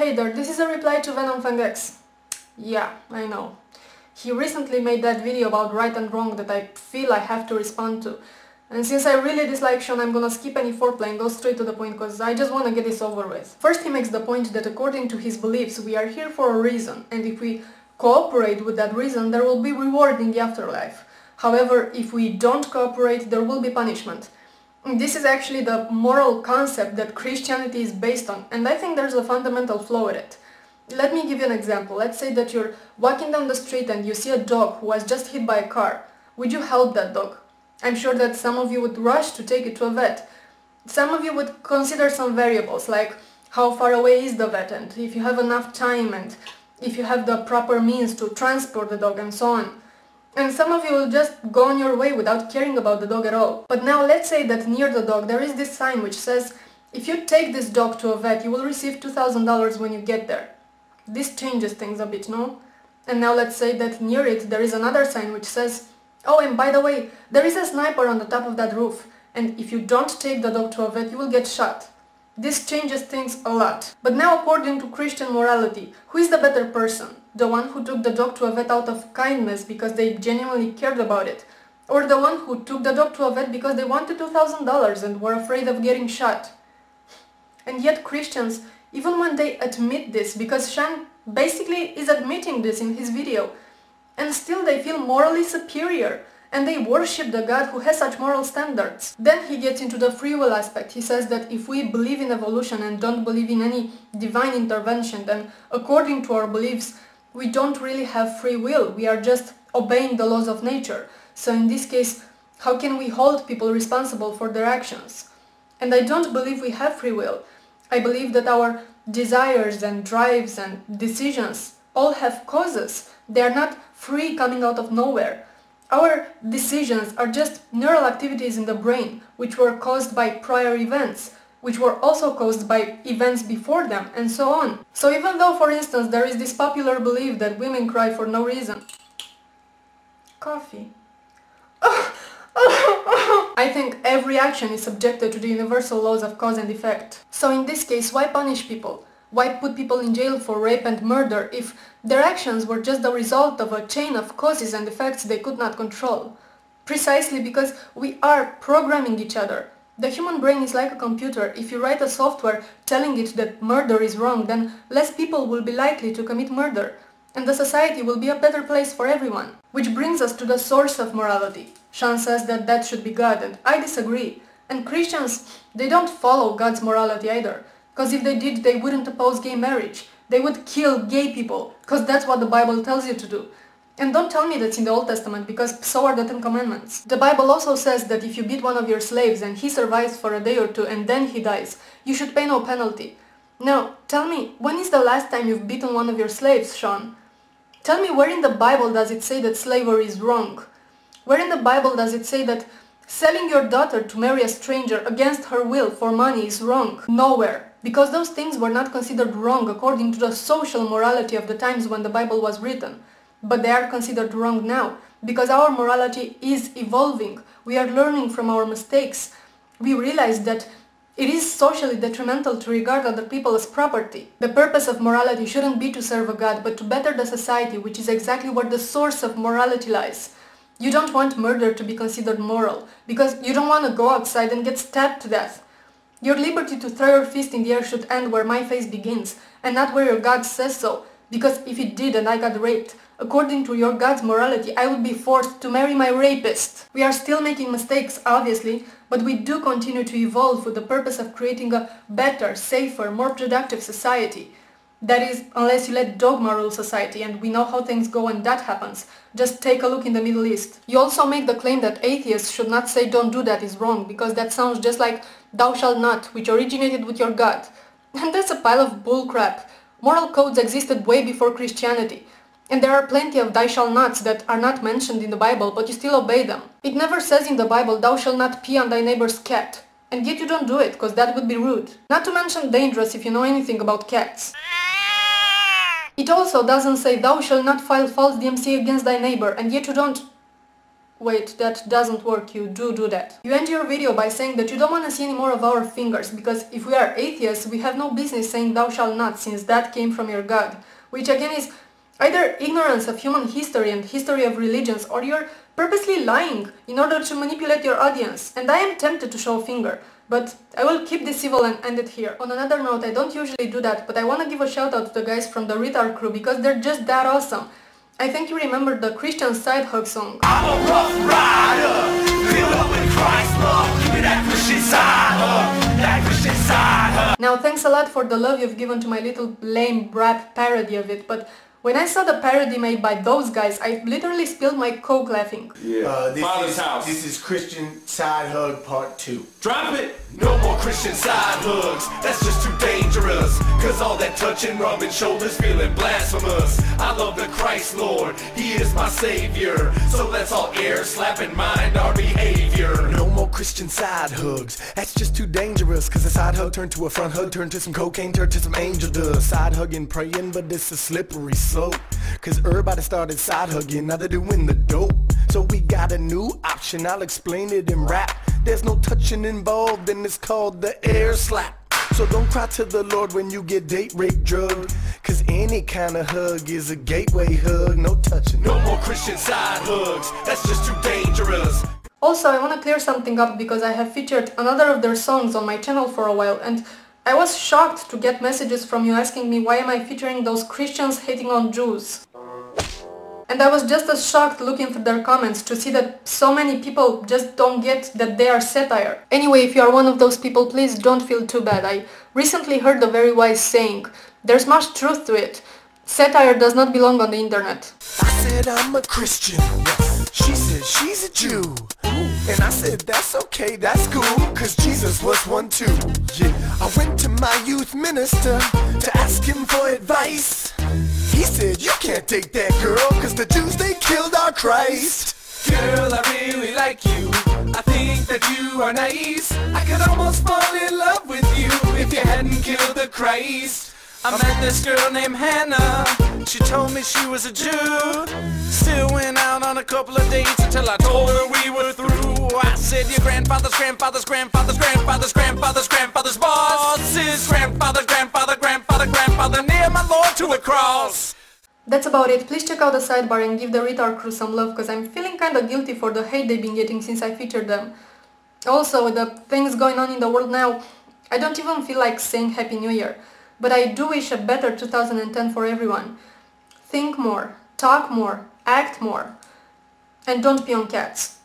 Hey there, this is a reply to VFX. Yeah, I know. He recently made that video about right and wrong that I feel I have to respond to. And since I really dislike Sean, I'm gonna skip any foreplay and go straight to the point because I just wanna get this over with. First, he makes the point that according to his beliefs, we are here for a reason, and if we cooperate with that reason, there will be reward in the afterlife. However, if we don't cooperate, there will be punishment. This is actually the moral concept that Christianity is based on, and I think there's a fundamental flaw in it. Let me give you an example. Let's say that you're walking down the street and you see a dog who was just hit by a car. Would you help that dog? I'm sure that some of you would rush to take it to a vet. Some of you would consider some variables, like how far away is the vet, and if you have enough time, and if you have the proper means to transport the dog, and so on. And some of you will just go on your way without caring about the dog at all. But now let's say that near the dog there is this sign which says, if you take this dog to a vet, you will receive $2,000 when you get there. This changes things a bit, no? And now let's say that near it there is another sign which says, oh, and by the way, there is a sniper on the top of that roof, and if you don't take the dog to a vet, you will get shot. This changes things a lot. But now, according to Christian morality, who is the better person? The one who took the dog to a vet out of kindness because they genuinely cared about it? Or the one who took the dog to a vet because they wanted $2,000 and were afraid of getting shot? And yet Christians, even when they admit this, because Sean basically is admitting this in his video, and still they feel morally superior, and they worship the God who has such moral standards. Then he gets into the free will aspect. He says that if we believe in evolution and don't believe in any divine intervention, then according to our beliefs, we don't really have free will. We are just obeying the laws of nature. So in this case, how can we hold people responsible for their actions? And I don't believe we have free will. I believe that our desires and drives and decisions all have causes. They are not free coming out of nowhere. Our decisions are just neural activities in the brain, which were caused by prior events, which were also caused by events before them, and so on. So even though, for instance, there is this popular belief that women cry for no reason. Coffee. I think every action is subjected to the universal laws of cause and effect. So in this case, why punish people? Why put people in jail for rape and murder if their actions were just the result of a chain of causes and effects they could not control? Precisely because we are programming each other. The human brain is like a computer. If you write a software telling it that murder is wrong, then less people will be likely to commit murder, and the society will be a better place for everyone. Which brings us to the source of morality. Sean says that that should be God, and I disagree. And Christians, they don't follow God's morality either. Because if they did, they wouldn't oppose gay marriage. They would kill gay people, because that's what the Bible tells you to do. And don't tell me that's in the Old Testament, because so are the Ten Commandments. The Bible also says that if you beat one of your slaves and he survives for a day or two and then he dies, you should pay no penalty. Now, tell me, when is the last time you've beaten one of your slaves, Sean? Tell me, where in the Bible does it say that slavery is wrong? Where in the Bible does it say that selling your daughter to marry a stranger against her will for money is wrong? Nowhere. Because those things were not considered wrong according to the social morality of the times when the Bible was written. But they are considered wrong now, because our morality is evolving. We are learning from our mistakes. We realize that it is socially detrimental to regard other people as property. The purpose of morality shouldn't be to serve a God, but to better the society, which is exactly where the source of morality lies. You don't want murder to be considered moral, because you don't want to go outside and get stabbed to death. Your liberty to throw your fist in the air should end where my face begins, and not where your God says so, because if it did and I got raped, according to your God's morality, I would be forced to marry my rapist. We are still making mistakes, obviously, but we do continue to evolve with the purpose of creating a better, safer, more productive society. That is, unless you let dogma rule society, and we know how things go when that happens. Just take a look in the Middle East. You also make the claim that atheists should not say don't do that is wrong, because that sounds just like thou shalt not, which originated with your God. And that's a pile of bullcrap. Moral codes existed way before Christianity. And there are plenty of thou shalt nots that are not mentioned in the Bible, but you still obey them. It never says in the Bible thou shalt not pee on thy neighbor's cat. And yet you don't do it, because that would be rude. Not to mention dangerous if you know anything about cats. It also doesn't say thou shalt not file false DMC against thy neighbor, and yet you don't... Wait, that doesn't work, you do that. You end your video by saying that you don't want to see any more of our fingers, because if we are atheists, we have no business saying thou shalt not, since that came from your God. Which again is either ignorance of human history and history of religions, or you're purposely lying in order to manipulate your audience. And I am tempted to show a finger, but I will keep this civil and end it here. On another note, I don't usually do that, but I want to give a shout out to the guys from the Theretarcrew because they're just that awesome. I think you remember the Christian side hug song. I'm a rough rider, filled up with Christ's love. Give me that Christian side hug, that Christian side hug. Now thanks a lot for the love you've given to my little lame rap parody of it, but when I saw the parody made by those guys, I literally spilled my coke laughing. Yeah, Father's house. This is Christian Side Hug Part 2. Drop it! No more Christian side hugs, that's just too dangerous. Cause all that touching, rubbing shoulders, feeling blasphemous. I love the Christ Lord, He is my Savior. So let's all air slap and mind our behavior. No more Christian side hugs, that's just too dangerous. Cause a side hug turned to a front hug, turned to some cocaine, turned to some angel dust. Side hugging, praying, but it's a slippery slope. Cause everybody started side hugging, now they're doing the dope. So we got a new option, I'll explain it in rap. There's no touching involved and it's called the air slap. So don't cry to the Lord when you get date rape drugged. Cause any kind of hug is a gateway hug, no touching. No more Christian side hugs, that's just too dangerous. Also, I want to clear something up because I have featured another of their songs on my channel for a while, and I was shocked to get messages from you asking me why am I featuring those Christians hating on Jews. And I was just as shocked looking through their comments to see that so many people just don't get that they are satire. Anyway, if you are one of those people, please don't feel too bad. I recently heard a very wise saying. There's much truth to it. Satire does not belong on the internet. I said I'm a Christian. She said she's a Jew. And I said that's okay, that's cool, cause Jesus was one too. Yeah, I went to my youth minister to ask him for advice. He said you can't take that girl, cause the Jews they killed our Christ. Girl, I really like you, I think that you are nice. I could almost fall in love with you if you hadn't killed the Christ. I met this girl named Hannah, she told me she was a Jew. Still went out on a couple of dates until I told her we were through. I said your grandfather's grandfather's grandfather's grandfather's grandfather's grandfather's boss is grandfather, grandfather, grandfather, grandfather, near my Lord to a cross. That's about it. Please check out the sidebar and give the Theretarcrew some love, cause I'm feeling kinda guilty for the hate they've been getting since I featured them. Also, with the things going on in the world now, I don't even feel like saying Happy New Year. But I do wish a better 2010 for everyone. Think more, talk more, act more, and don't pee on cats.